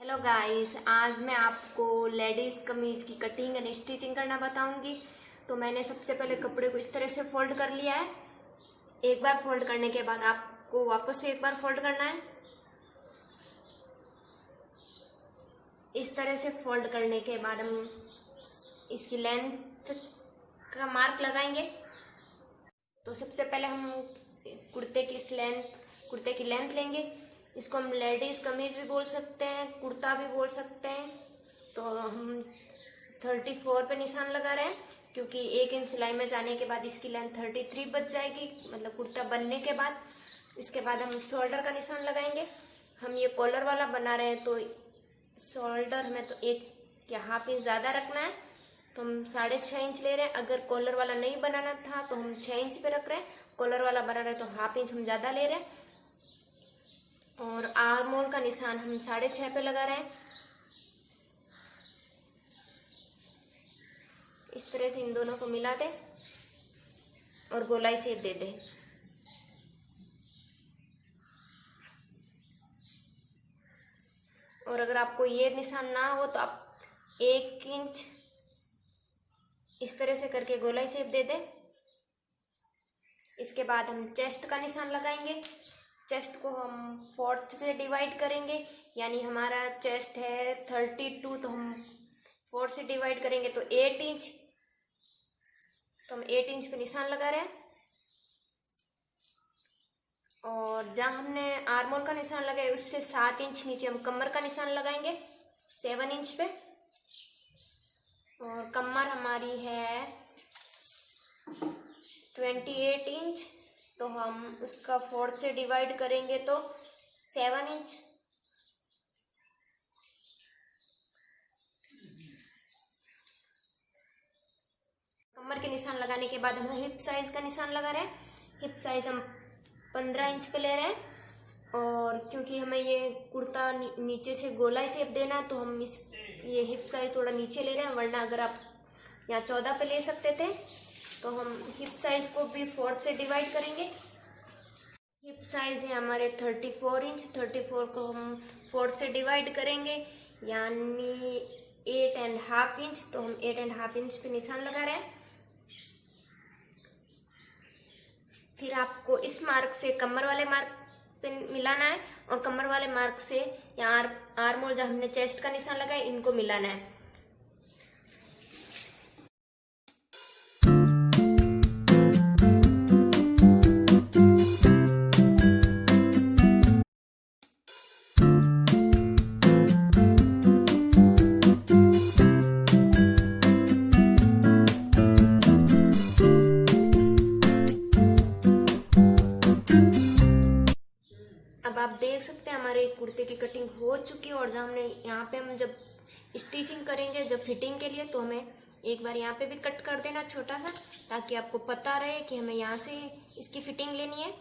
Hello guys, आज मैं आपको लेडीज़ कमीज़ की कटिंग एंड स्टिचिंग करना बताऊंगी। तो मैंने सबसे पहले कपड़े को इस तरह से फोल्ड कर लिया है। एक बार फोल्ड करने के बाद आपको वापस से एक बार फोल्ड करना है। इस तरह से फोल्ड करने के बाद हम इसकी लेंथ का मार्क लगाएंगे। तो सबसे पहले हम कुर्ते की लेंथ लेंगे। इसको हम लेडीज़ कमीज़ भी बोल सकते हैं, कुर्ता भी बोल सकते हैं। तो हम 34 पे निशान लगा रहे हैं, क्योंकि 1 इंच सिलाई में जाने के बाद इसकी लेंथ 33 बच जाएगी, मतलब कुर्ता बनने के बाद। इसके बाद हम शोल्डर का निशान लगाएंगे। हम ये कॉलर वाला बना रहे हैं, तो शोल्डर हमें तो 1 या हाफ इंच ज़्यादा रखना है। तो हम 6.5 इंच ले रहे हैं। अगर कॉलर वाला नहीं बनाना था तो हम 6 इंच पे रख रहे हैं। कॉलर वाला बना रहे हैं तो हाफ इंच हम ज़्यादा ले रहे हैं। और आर्म होल का निशान हम 6.5 पे लगा रहे हैं। इस तरह से इन दोनों को मिला दें और गोलाई शेप दे दें। और अगर आपको ये निशान ना हो तो आप 1 इंच इस तरह से करके गोलाई शेप दे दें। इसके बाद हम चेस्ट का निशान लगाएंगे। चेस्ट को हम 4 से डिवाइड करेंगे, यानी हमारा चेस्ट है 32, तो हम 4 से डिवाइड करेंगे तो 8 इंच। तो हम 8 इंच पे निशान लगा रहे हैं। और जहाँ हमने आर्म होल का निशान लगाया उससे 7 इंच नीचे हम कमर का निशान लगाएंगे 7 इंच पे। और कमर हमारी है 28 इंच, तो हम उसका 4 से डिवाइड करेंगे तो 7 इंच। कमर के निशान लगाने के बाद हम हिप साइज का निशान लगा रहे हैं। हिप साइज हम 15 इंच पे ले रहे हैं। और क्योंकि हमें ये कुर्ता नीचे से गोलाई शेप देना है, तो हम ये हिप साइज थोड़ा नीचे ले रहे हैं। वरना अगर आप यहाँ 14 पे ले सकते थे, तो हम हिप साइज को भी 4 से डिवाइड करेंगे। हिप साइज है हमारे 34 इंच। 34 को हम 4 से डिवाइड करेंगे, यानी 8.5 इंच। तो हम 8.5 इंच पे निशान लगा रहे हैं। फिर आपको इस मार्क से कमर वाले मार्क पे मिलाना है, और कमर वाले मार्क से या आर्म और जहाँ हमने चेस्ट का निशान लगाया इनको मिलाना है। अब आप देख सकते हैं हमारे कुर्ते की कटिंग हो चुकी है। और जब हमने यहाँ पे हम जब स्टिचिंग करेंगे, जब फिटिंग के लिए, तो हमें एक बार यहाँ पे भी कट कर देना छोटा सा, ताकि आपको पता रहे कि हमें यहाँ से इसकी फिटिंग लेनी है।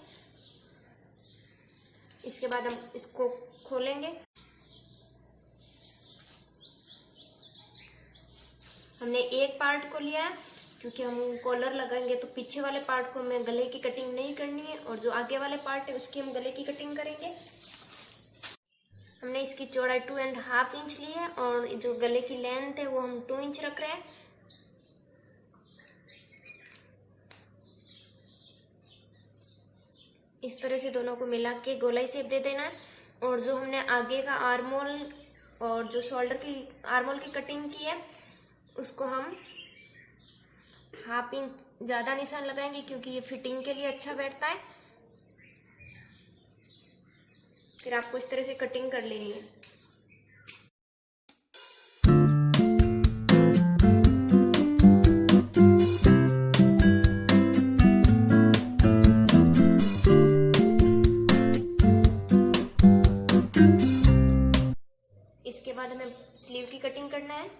इसके बाद हम इसको खोलेंगे। हमने एक पार्ट को लिया है, क्योंकि हम कॉलर लगाएंगे तो पीछे वाले पार्ट को हमें गले की कटिंग नहीं करनी है, और जो आगे वाले पार्ट है उसकी हम गले की कटिंग करेंगे। हमने इसकी चौड़ाई 2.5 इंच ली है, और जो गले की लेंथ है वो हम 2 इंच रख रहे हैं। इस तरह से दोनों को मिला के गोलाई शेप दे देना है। और जो हमने आगे का आर्म होल और जो शोल्डर की आर्म होल की कटिंग की है, उसको हम हाफ इंच ज़्यादा निशान लगाएंगे, क्योंकि ये फिटिंग के लिए अच्छा बैठता है। फिर आपको इस तरह से कटिंग कर लेनी है। इसके बाद हमें स्लीव की कटिंग करना है।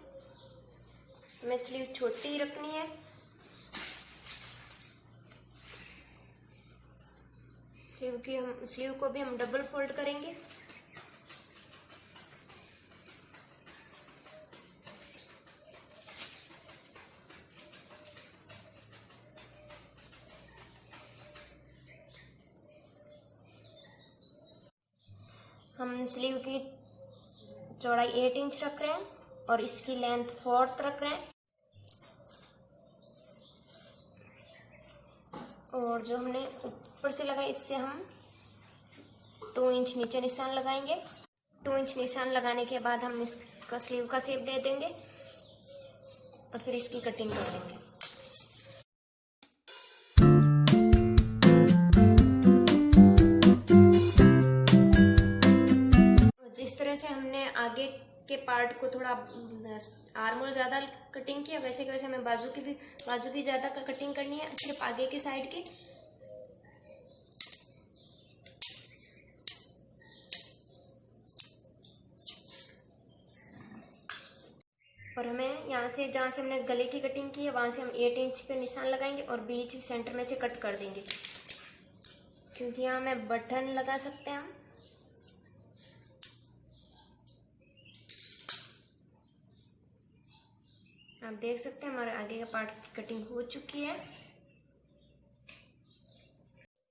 हमें स्लीव छोटी रखनी है। स्लीव को भी हम डबल फोल्ड करेंगे। हम स्लीव की चौड़ाई 8 इंच रख रहे हैं और इसकी लेंथ 4 रख रहे हैं। और जो हमने ऊपर से लगाया इससे हम 2 इंच नीचे निशान लगाएंगे। 2 इंच निशान लगाने के बाद हम इसका स्लीव का शेप दे देंगे और फिर इसकी कटिंग कर देंगे। जिस तरह से हमने आगे के पार्ट को थोड़ा आर्म होल ज़्यादा कटिंग किया, वैसे कि वैसे हमें बाजू भी ज़्यादा कटिंग करनी है, सिर्फ आगे की साइड की। और हमें यहाँ से जहाँ से हमने गले की कटिंग की है वहाँ से हम 8 इंच पे निशान लगाएंगे और बीच सेंटर में से कट कर देंगे, क्योंकि यहाँ हमें बटन लगा सकते हैं हम। आप देख सकते हैं हमारे आगे का पार्ट की कटिंग हो चुकी है।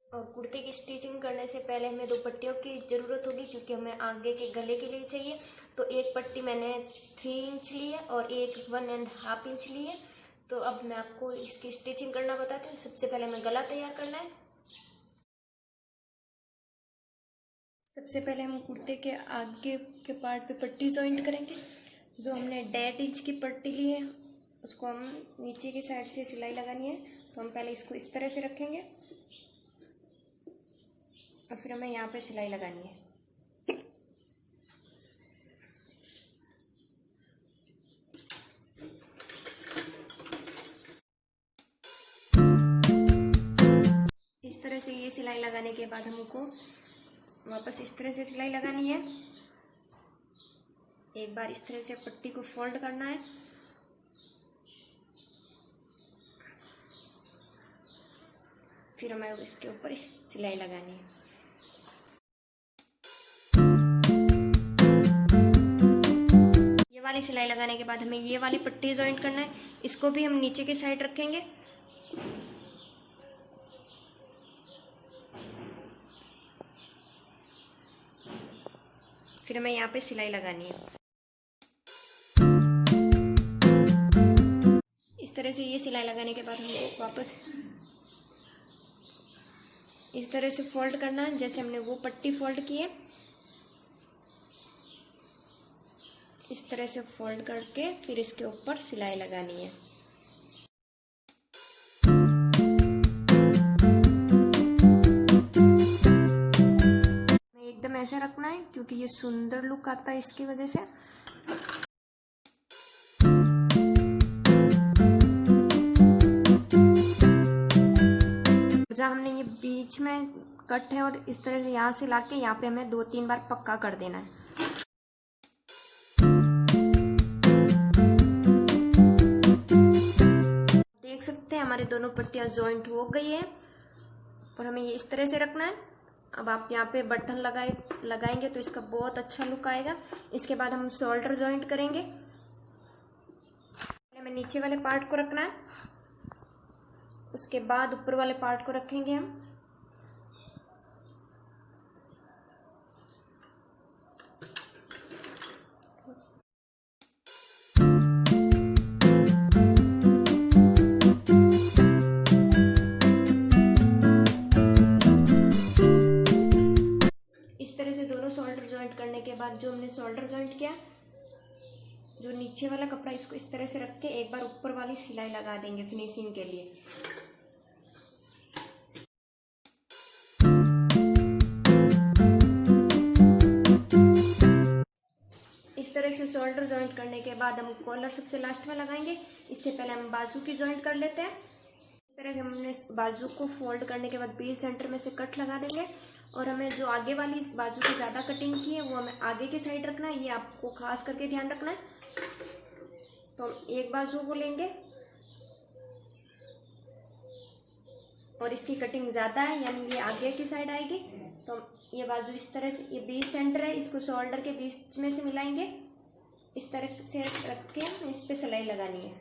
और कुर्ते की स्टिचिंग करने से पहले हमें 2 पट्टियों की ज़रूरत होगी, क्योंकि हमें आगे के गले के लिए चाहिए। तो एक पट्टी मैंने 3 इंच ली है और एक 1.5 इंच ली है। तो अब मैं आपको इसकी स्टिचिंग करना बताती हूँ। सबसे पहले हमें गला तैयार करना है। सबसे पहले हम कुर्ते के आगे के पार्ट पे पट्टी जॉइंट करेंगे। जो हमने 1.5 इंच की पट्टी ली है उसको हम नीचे की साइड से सिलाई लगानी है। तो हम पहले इसको इस तरह से रखेंगे और फिर हमें यहाँ पे सिलाई लगानी है। इस तरह से ये सिलाई लगाने के बाद हमको वापस इस तरह से सिलाई लगानी है। एक बार इस तरह से पट्टी को फोल्ड करना है, फिर हमें इसके ऊपर सिलाई लगानी है। ये वाली सिलाई लगाने के बाद हमें ये वाली पट्टी जॉइंट करना है। इसको भी हम नीचे की साइड रखेंगे। फिर हमें यहाँ पे सिलाई लगानी है। इस तरह से ये सिलाई लगाने के बाद हमें वापस इस तरह से फोल्ड करना है, जैसे हमने वो पट्टी फोल्ड की है। इस तरह से फोल्ड करके फिर इसके ऊपर सिलाई लगानी है। एकदम ऐसे रखना है, क्योंकि ये सुंदर लुक आता है इसकी वजह से। जहाँ हमने ये बीच में कट है और इस तरह से यहाँ से लाके यहाँ पे हमें 2-3 बार पक्का कर देना है। देख सकते हैं हमारे दोनों पट्टियाँ जॉइंट हो गई है और हमें ये इस तरह से रखना है। अब आप यहाँ पे बटन लगाएंगे तो इसका बहुत अच्छा लुक आएगा। इसके बाद हम शोल्डर जॉइंट करेंगे। पहले हमें नीचे वाले पार्ट को रखना है, उसके बाद ऊपर वाले पार्ट को रखेंगे हम। इस तरह से दोनों शोल्डर जॉइंट करने के बाद जो हमने शोल्डर जॉइंट किया, जो नीचे वाला कपड़ा इसको इस तरह से रख के एक बार ऊपर वाली सिलाई लगा देंगे फिनिशिंग के लिए। इस तरह से शोल्डर जॉइंट करने के बाद हम कॉलर सबसे लास्ट में लगाएंगे। इससे पहले हम बाजू की जॉइंट कर लेते हैं। इस तरह हमने बाजू को फोल्ड करने के बाद बीच सेंटर में से कट लगा देंगे और हमें जो आगे वाली बाजू से ज़्यादा कटिंग की है वो हमें आगे की साइड रखना है। ये आपको खास करके ध्यान रखना है। तो हम एक बाजू को लेंगे और इसकी कटिंग ज़्यादा है, यानी ये आगे की साइड आएगी। तो हम ये बाजू इस तरह से, ये बीच सेंटर है, इसको शोल्डर के बीच में से मिलाएंगे। इस तरह से रख के इस पे सिलाई लगानी है।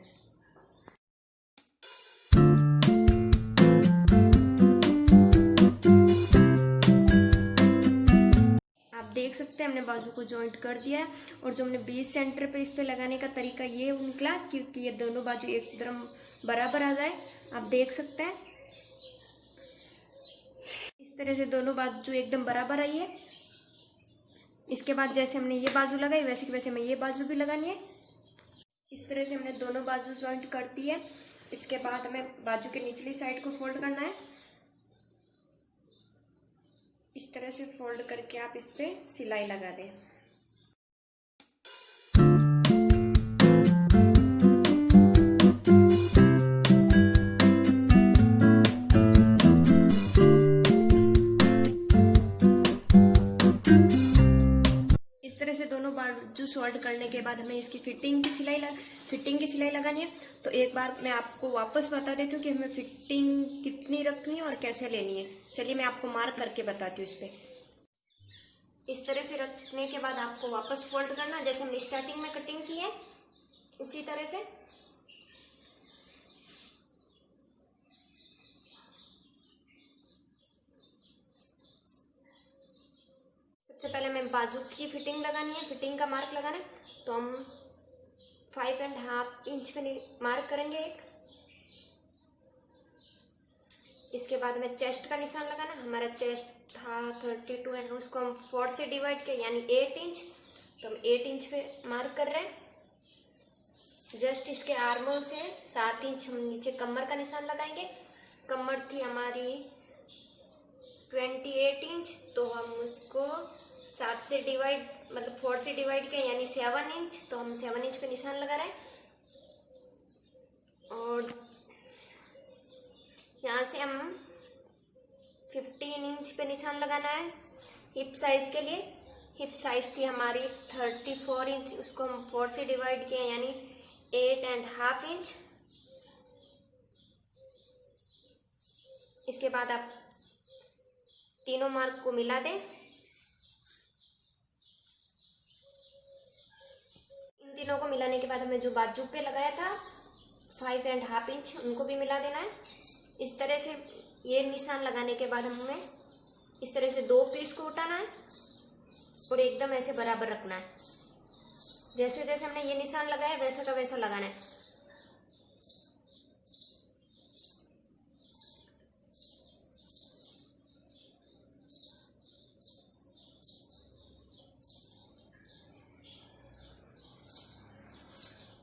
आप देख सकते हैं हमने बाजू को जॉइंट कर दिया है। और जो हमने बीच सेंटर पे इस पे लगाने का तरीका ये निकला, क्योंकि ये दोनों बाजू एकदम बराबर आ जाए। आप देख सकते हैं इस तरह से दोनों बाजू एकदम बराबर आई है। इसके बाद जैसे हमने ये बाजू लगाई वैसे की वैसे हमें ये बाजू भी लगानी है। इस तरह से हमने दोनों बाजू जॉइंट कर दी है। इसके बाद हमें बाजू के निचली साइड को फोल्ड करना है। इस तरह से फोल्ड करके आप इस पे सिलाई लगा दें। इस तरह से दोनों बाजू शॉर्ट करने के बाद हमें इसकी फिटिंग की सिलाई लगानी है। तो एक बार मैं आपको वापस बता देती हूँ कि हमें फिटिंग कितनी रखनी है और कैसे लेनी है। चलिए मैं आपको मार्क करके बताती हूँ। इस पे इस तरह से रखने के बाद आपको वापस फोल्ड करना, जैसे हमने स्टार्टिंग में कटिंग की है उसी तरह से। सबसे पहले हमें बाजू की फिटिंग लगानी है, फिटिंग का मार्क लगाना है। तो हम 5.5 इंच पे मार्क करेंगे एक। इसके बाद हमें चेस्ट का निशान लगाना। हमारा चेस्ट था 32 एंड उसको हम 4 से डिवाइड किया यानी 8 इंच। तो हम 8 इंच पे मार्क कर रहे हैं। जस्ट इसके आर्मोल से 7 इंच हम नीचे कमर का निशान लगाएंगे। कमर थी हमारी 28 इंच, तो हम उसको 7 से डिवाइड मतलब 4 से डिवाइड किया यानी 7 इंच। तो हम 7 इंच पे निशान लगा रहे हैं। और यहाँ से हम 15 इंच पे निशान लगाना है हिप साइज के लिए। हिप साइज थी हमारी 34 इंच, उसको हम 4 से डिवाइड किए यानी 8.5 इंच। इसके बाद आप तीनों मार्क को मिला दें। इन तीनों को मिलाने के बाद हमें जो बाजू पे लगाया था 5.5 इंच उनको भी मिला देना है। इस तरह से ये निशान लगाने के बाद हमें इस तरह से 2 पीस को उठाना है और एकदम ऐसे बराबर रखना है। जैसे जैसे हमने ये निशान लगाया वैसा का वैसा लगाना है।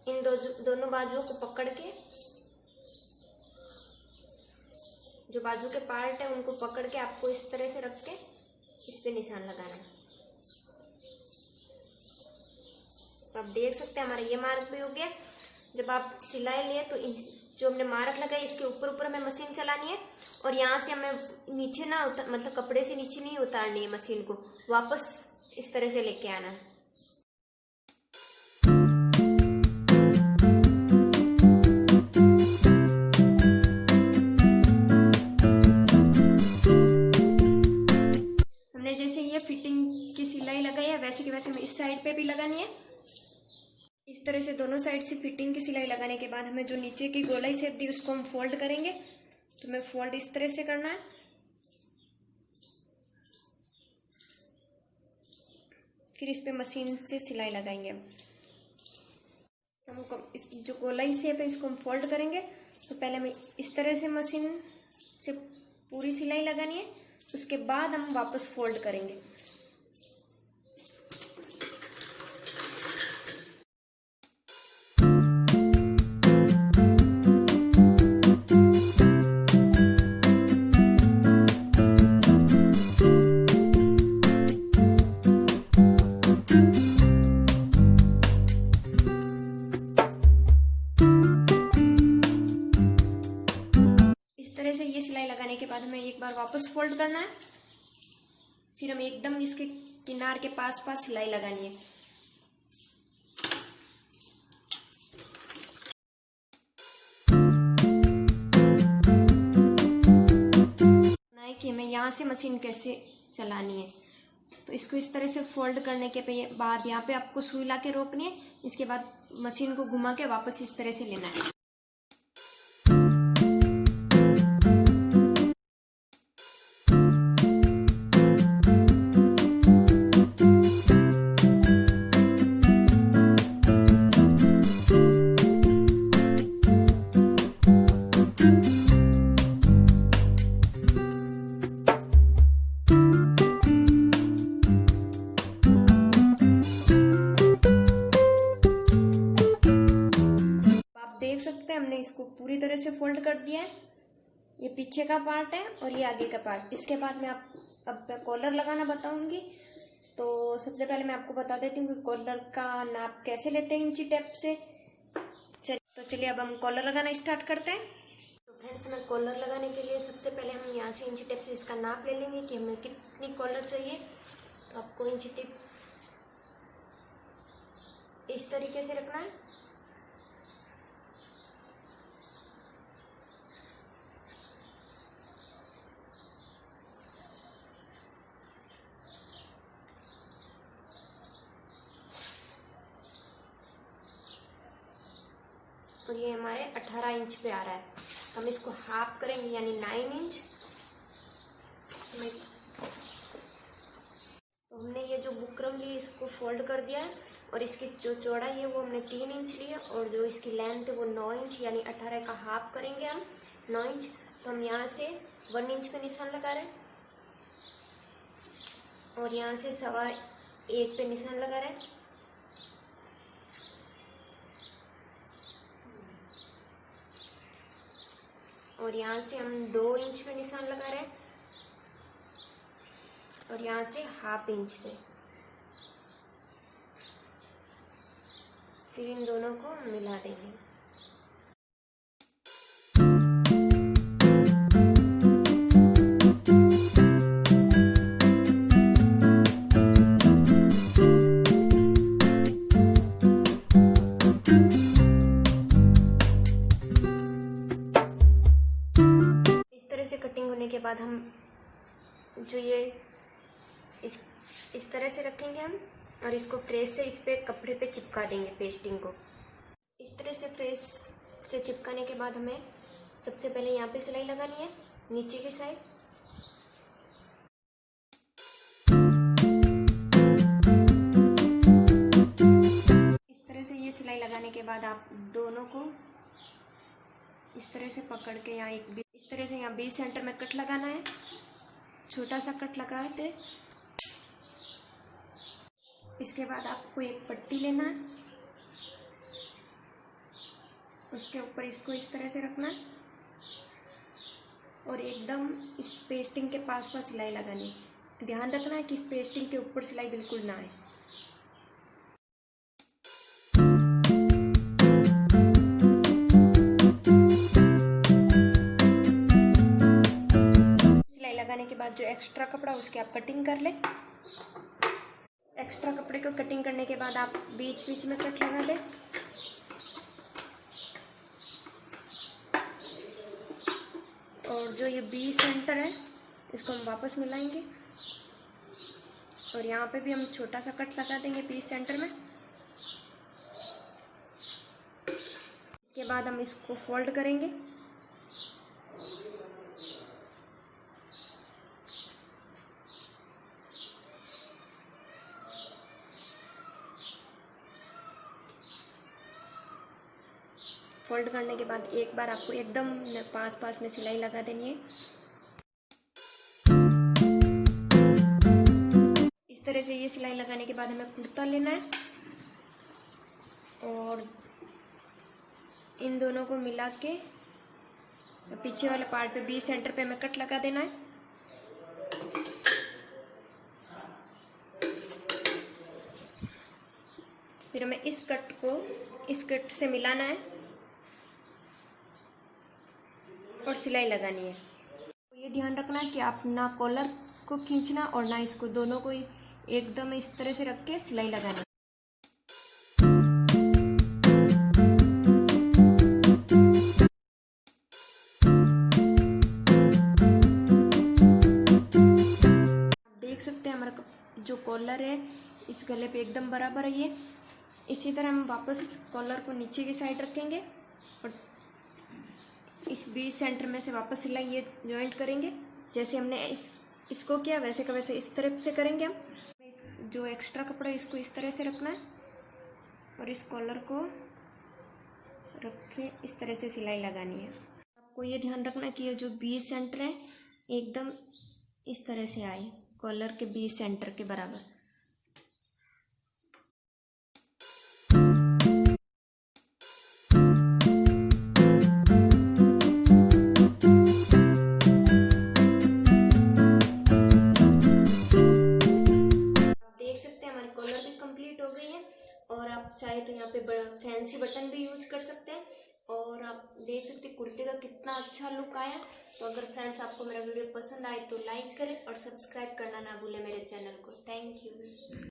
इन दोनों बाजुओं को पकड़ के, जो बाजू के पार्ट है उनको पकड़ के आपको इस तरह से रख के इस पे निशान लगाना है। तो आप देख सकते हैं हमारा ये मार्क भी हो गया। जब आप सिलाई लिए तो जो हमने मार्क लगाई इसके ऊपर ऊपर हमें मशीन चलानी है और यहाँ से हमें नीचे ना मतलब कपड़े से नीचे नहीं उतारनी है, मशीन को वापस इस तरह से लेके आना है। फिटिंग की सिलाई लगाई है वैसे की वैसे हमें इस साइड पे भी लगानी है। इस तरह से दोनों साइड से फिटिंग की सिलाई लगाने के बाद हमें जो नीचे की गोलाई शेप दी उसको हम फोल्ड करेंगे। तो हमें फोल्ड इस तरह से करना है। फिर इस पे मशीन से सिलाई लगाएंगे। हम जो गोलाई शेप है इसको हम फोल्ड करेंगे। तो पहले हमें इस तरह से मशीन से पूरी सिलाई लगानी है, उसके बाद हम वापस फोल्ड करेंगे। ये सिलाई लगाने के बाद हमें एक बार वापस फोल्ड करना है। फिर हमें एकदम इसके किनार के पास पास सिलाई लगानी है। कि हमें यहाँ से मशीन कैसे चलानी है। तो इसको इस तरह से फोल्ड करने के बाद यहाँ पे आपको सुई ला के रोकनी है। इसके बाद मशीन को घुमा के वापस इस तरह से लेना है। इसको पूरी तरह से फोल्ड कर दिया है। ये पीछे का पार्ट है और ये आगे का पार्ट। इसके बाद मैं अब कॉलर लगाना बताऊंगी। तो सबसे पहले मैं आपको बता देती हूँ कि कॉलर का नाप कैसे लेते हैं इंची टेप से। चलिए अब हम कॉलर लगाना स्टार्ट करते हैं। तो फ्रेंड्स, मैं कॉलर लगाने के लिए सबसे पहले हम यहाँ से इंची टेप से इसका नाप ले लेंगे कि हमें कितनी कॉलर चाहिए। तो आपको इंची टेप इस तरीके से रखना है। और ये हमारे 18 इंच पे आ रहा है। हम इसको हाफ करेंगे यानी 9 इंच। तो हमने ये जो बुकरम ली इसको फोल्ड कर दिया है और इसकी जो चौड़ाई है वो हमने 3 इंच ली है और जो इसकी लेंथ है वो 9 इंच यानी 18 का हाफ करेंगे हम 9 इंच। तो हम यहाँ से 1 इंच पे निशान लगा रहे हैं और यहाँ से 1.25 पे निशान लगा रहे हैं और यहाँ से हम 2 इंच पे निशान लगा रहे हैं और यहाँ से ½ इंच पे। फिर इन दोनों को हम मिला देंगे। कटिंग होने के बाद हम जो ये इस तरह से रखेंगे हम और इसको फ्रेश से इस पे कपड़े पे चिपका देंगे पेस्टिंग को। इस तरह से फ्रेश से चिपकाने के बाद हमें सबसे पहले यहाँ पे सिलाई लगानी है नीचे की साइड। इस तरह से ये सिलाई लगाने के बाद आप दोनों को इस तरह से पकड़ के यहाँ इस तरह से यहाँ 20 सेंटर में कट लगाना है। छोटा सा कट लगाते। इसके बाद आपको एक पट्टी लेना है, उसके ऊपर इसको इस तरह से रखना है और एकदम इस पेस्टिंग के पास सिलाई लगानी है। ध्यान रखना है कि इस पेस्टिंग के ऊपर सिलाई बिल्कुल ना आए। लगाने के बाद जो एक्स्ट्रा कपड़ा उसके आप कटिंग कर ले। एक्स्ट्रा कपड़े को कटिंग करने के बाद आप बीच बीच में कट लगा ले और जो ये 20 सेंटर है इसको हम वापस मिलाएंगे और यहाँ पे भी हम छोटा सा कट लगा देंगे 20 सेंटर में। इसके बाद हम इसको फोल्ड करेंगे। फोल्ड करने के बाद एक बार आपको एकदम पास में सिलाई लगा देनी है। इस तरह से ये सिलाई लगाने के बाद हमें कुर्ता लेना है और इन दोनों को मिला के पीछे वाले पार्ट पे 20 सेंटर पे हमें कट लगा देना है। फिर हमें इस कट को इस कट से मिलाना है और सिलाई लगानी है। तो ये ध्यान रखना है कि आप ना कॉलर को खींचना और ना इसको, दोनों को एकदम इस तरह से रख के सिलाई लगानी है। देख सकते हैं हमारा जो कॉलर है इस गले पे एकदम बराबर है ये। इसी तरह हम वापस कॉलर को नीचे की साइड रखेंगे और इस 20 सेंटर में से वापस सिलाई ये जॉइंट करेंगे। जैसे हमने इसको किया वैसे का वैसे इस तरफ से करेंगे हम। जो एक्स्ट्रा कपड़ा है इसको इस तरह से रखना है और इस कॉलर को रख के इस तरह से सिलाई लगानी है। आपको ये ध्यान रखना है कि ये जो 20 सेंटर है एकदम इस तरह से आए, कॉलर के 20 सेंटर के बराबर। बटन भी यूज कर सकते हैं। और आप देख सकते हैं कुर्ते का कितना अच्छा लुक आया। तो अगर फ्रेंड्स आपको मेरा वीडियो पसंद आए तो लाइक करें और सब्सक्राइब करना ना भूलें मेरे चैनल को। Thank you.